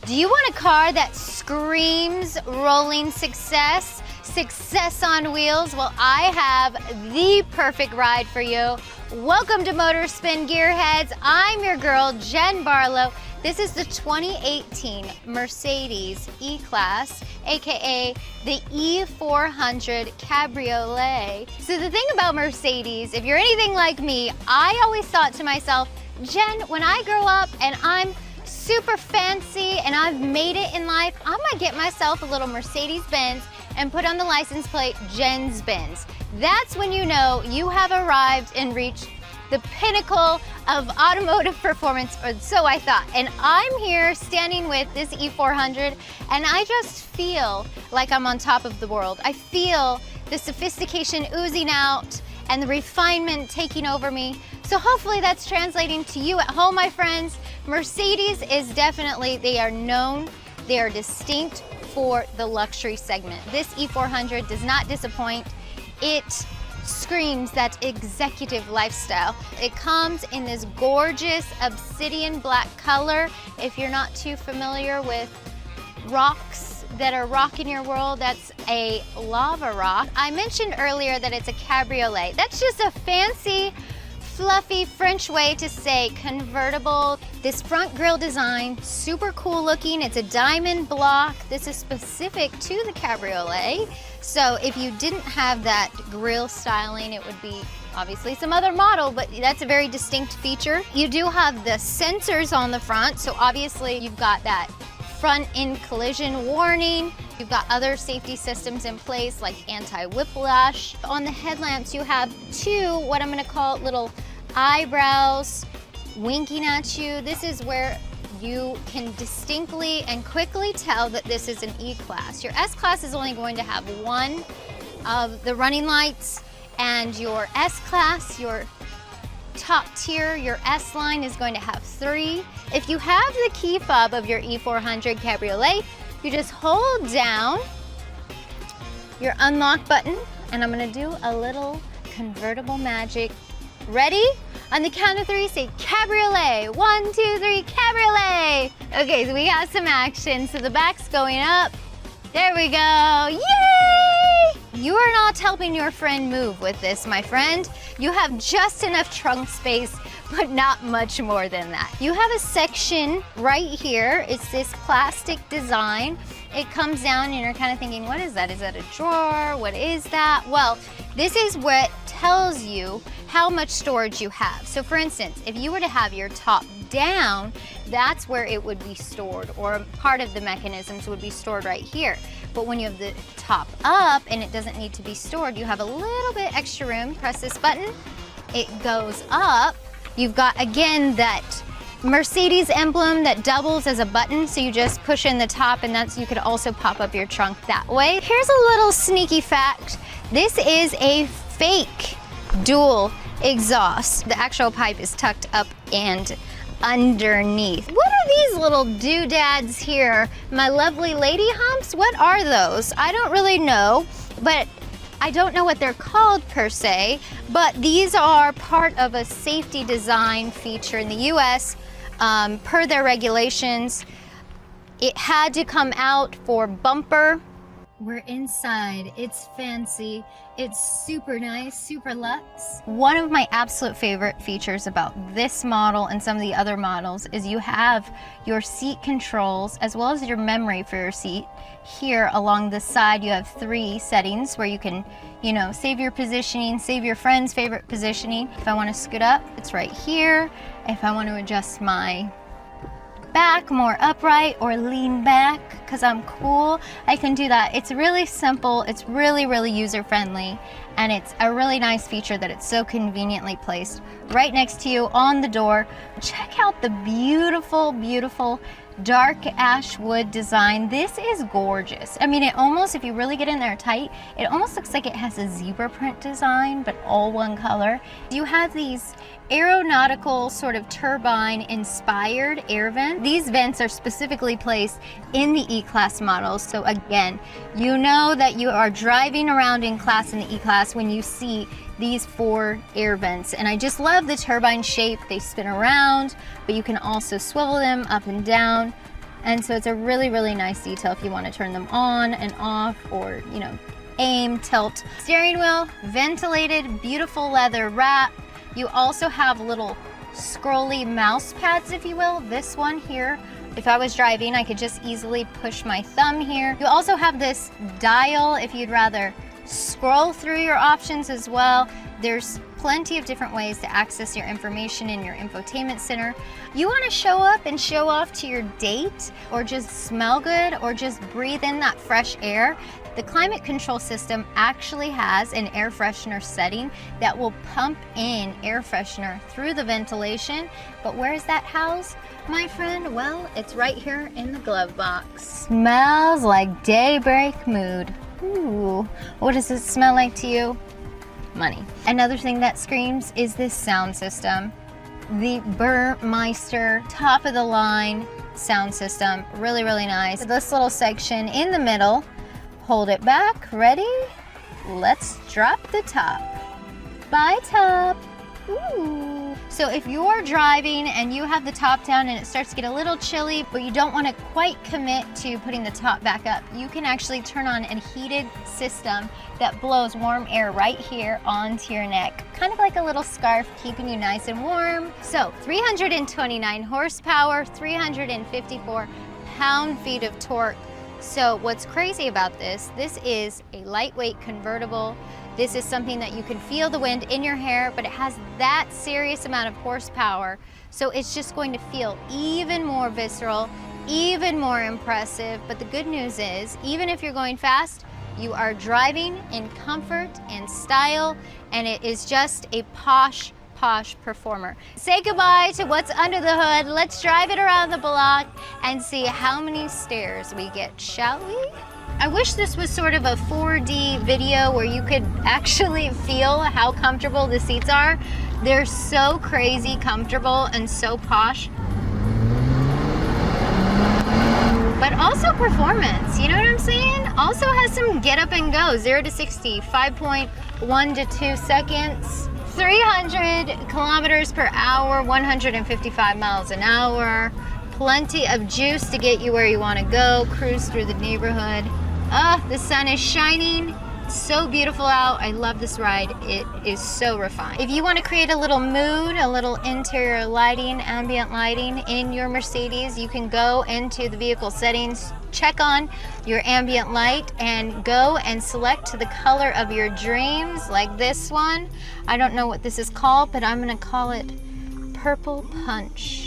Do you want a car that screams rolling success? Success on wheels? Well, I have the perfect ride for you. Welcome to Motor Spin Gearheads. I'm your girl, Jen Barlow. This is the 2018 Mercedes E-Class, aka the E400 Cabriolet. So the thing about Mercedes, if you're anything like me, I always thought to myself, Jen, when I grow up and I'm super fancy and I've made it in life, I'm gonna get myself a little Mercedes Benz and put on the license plate, Jen's Benz. That's when you know you have arrived and reached the pinnacle of automotive performance, or so I thought. And I'm here standing with this E400 and I just feel like I'm on top of the world. I feel the sophistication oozing out and the refinement taking over me. So hopefully that's translating to you at home, my friends. Mercedes is definitely, they are known, they are distinct for the luxury segment. This E400 does not disappoint. It screams that executive lifestyle. It comes in this gorgeous obsidian black color. If you're not too familiar with rocks that are rocking your world, that's a lava rock. I mentioned earlier that it's a cabriolet. That's just a fancy, fluffy French way to say convertible. This front grille design, super cool looking. It's a diamond block. This is specific to the cabriolet. So if you didn't have that grille styling, it would be obviously some other model, but that's a very distinct feature. You do have the sensors on the front, so obviously you've got that front end collision warning. You've got other safety systems in place like anti-whiplash. On the headlamps, you have two, what I'm gonna call little eyebrows winking at you. This is where you can distinctly and quickly tell that this is an E-Class. Your S-Class is only going to have one of the running lights, and your S-Class, your top tier, your S-Line is going to have three. If you have the key fob of your E400 Cabriolet, you just hold down your unlock button, and I'm gonna do a little convertible magic. Ready? On the count of three, say cabriolet. 1, 2, 3, cabriolet. Okay, so we got some action. So the back's going up. There we go. Yay! You are not helping your friend move with this, my friend. You have just enough trunk space, but not much more than that. You have a section right here. It's this plastic design. It comes down and you're kind of thinking, what is that? Is that a drawer? What is that? Well, this is what tells you how much storage you have. So for instance, if you were to have your top down, that's where it would be stored, or part of the mechanisms would be stored right here. But when you have the top up and it doesn't need to be stored, you have a little bit extra room. Press this button, it goes up. You've got, again, that Mercedes emblem that doubles as a button, so you just push in the top, and that's, you could also pop up your trunk that way. Here's a little sneaky fact. This is a fake dual exhaust. The actual pipe is tucked up and underneath. What are these little doodads here? My lovely lady humps? What are those? I don't really know, but I don't know what they're called per se, but these are part of a safety design feature in the US. Per their regulations, it had to come out for bumper. We're inside, it's fancy, it's super nice, super luxe. One of my absolute favorite features about this model and some of the other models is you have your seat controls as well as your memory for your seat. Here along the side you have three settings where you can, you know, save your positioning, save your friend's favorite positioning. If I want to scoot up, it's right here. If I want to adjust my back more upright or lean back because I'm cool, I can do that. It's really simple, it's really user friendly, and it's a really nice feature that it's so conveniently placed right next to you on the door. Check out the beautiful dark ash wood design. This is gorgeous. I mean, it almost, if you really get in there tight, it almost looks like it has a zebra print design, but all one color. You have these aeronautical sort of turbine inspired air vents. These vents are specifically placed in the E-Class models. So again, you know that you are driving around in class in the E-Class when you see these 4 air vents. And I just love the turbine shape. They spin around, but you can also swivel them up and down. And so it's a really, really nice detail if you want to turn them on and off, or, you know, aim, tilt. Steering wheel, ventilated, beautiful leather wrap. You also have little scrolly mouse pads, if you will. This one here, if I was driving, I could just easily push my thumb here. You also have this dial if you'd rather scroll through your options as well. There's plenty of different ways to access your information in your infotainment center. You want to show up and show off to your date, or just smell good, or just breathe in that fresh air. The climate control system actually has an air freshener setting that will pump in air freshener through the ventilation. But where is that housed, my friend? Well, it's right here in the glove box. Smells like daybreak mood. Ooh, what does it smell like to you? Money. Another thing that screams is this sound system. The Burmeister top of the line sound system. Really, really nice. This little section in the middle, hold it back, ready? Let's drop the top. Bye, top. Ooh. So if you're driving and you have the top down and it starts to get a little chilly, but you don't want to quite commit to putting the top back up, you can actually turn on a heated system that blows warm air right here onto your neck. Kind of like a little scarf, keeping you nice and warm. So 329 horsepower, 354 pound-feet of torque. So what's crazy about this is a lightweight convertible. This is something that you can feel the wind in your hair, but it has that serious amount of horsepower. So it's just going to feel even more visceral, even more impressive. But the good news is, even if you're going fast, you are driving in comfort and style, and it is just a posh performer. Say goodbye to what's under the hood. Let's drive it around the block and see how many stairs we get, shall we? I wish this was sort of a 4D video where you could actually feel how comfortable the seats are. They're so crazy comfortable and so posh. But also performance, you know what I'm saying? Also has some get up and go, 0 to 60, 5.1 to 2 seconds. 300 kilometers per hour, 155 miles an hour. Plenty of juice to get you where you want to go. Cruise through the neighborhood. The sun is shining. So beautiful out. I love this ride. It is so refined. If you want to create a little mood, a little interior lighting, ambient lighting in your Mercedes, you can go into the vehicle settings, check on your ambient light, and go and select the color of your dreams, like this one. I don't know what this is called, but I'm gonna call it Purple Punch.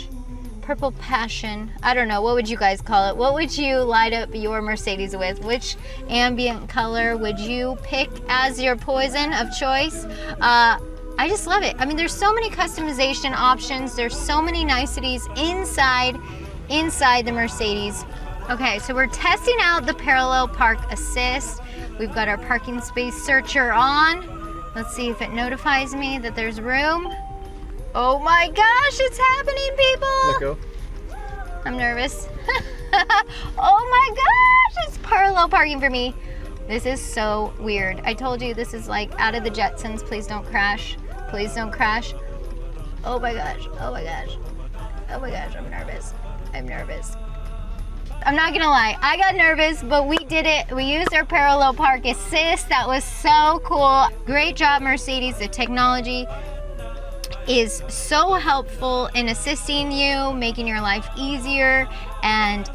Purple Passion. I don't know. What would you guys call it? What would you light up your Mercedes with? Which ambient color would you pick as your poison of choice? I just love it. I mean, there's so many customization options. There's so many niceties inside the Mercedes. Okay, so we're testing out the parallel park assist. We've got our parking space searcher on. Let's see if it notifies me that there's room. Oh my gosh, it's happening, people! Let go. I'm nervous. Oh my gosh, it's parallel parking for me. This is so weird. I told you this is like out of the Jetsons. Please don't crash. Please don't crash. Oh my gosh, oh my gosh. Oh my gosh, I'm nervous. I'm nervous. I'm not gonna lie, I got nervous, but we did it. We used our parallel park assist. That was so cool. Great job, Mercedes. The technology is so helpful in assisting you, making your life easier, and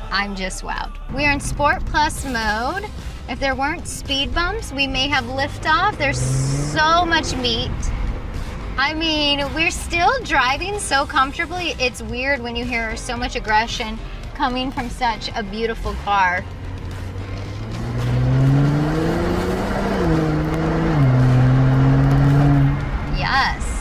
I'm just wowed. We are in Sport Plus mode. If there weren't speed bumps, we may have liftoff. There's so much meat. I mean, we're still driving so comfortably. It's weird when you hear so much aggression coming from such a beautiful car. Yes.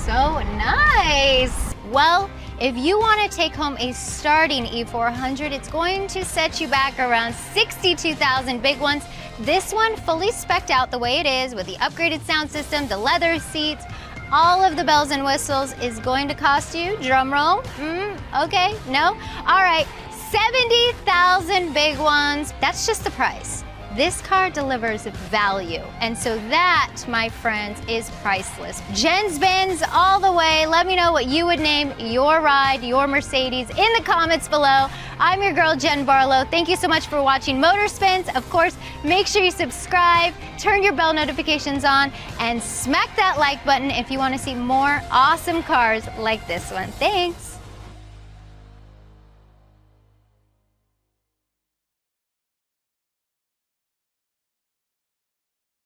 So nice. Well, if you want to take home a starting E400, it's going to set you back around 62,000 big ones. This one fully spec'd out the way it is with the upgraded sound system, the leather seats, all of the bells and whistles is going to cost you, drum roll, okay, no? All right, 70,000 big ones. That's just the price. This car delivers value, and so that, my friends, is priceless. Jen's Benz all the way. Let me know what you would name your ride, your Mercedes, in the comments below. I'm your girl, Jen Barlow. Thank you so much for watching Motor Spins. Of course, make sure you subscribe, turn your bell notifications on, and smack that like button if you want to see more awesome cars like this one. Thanks.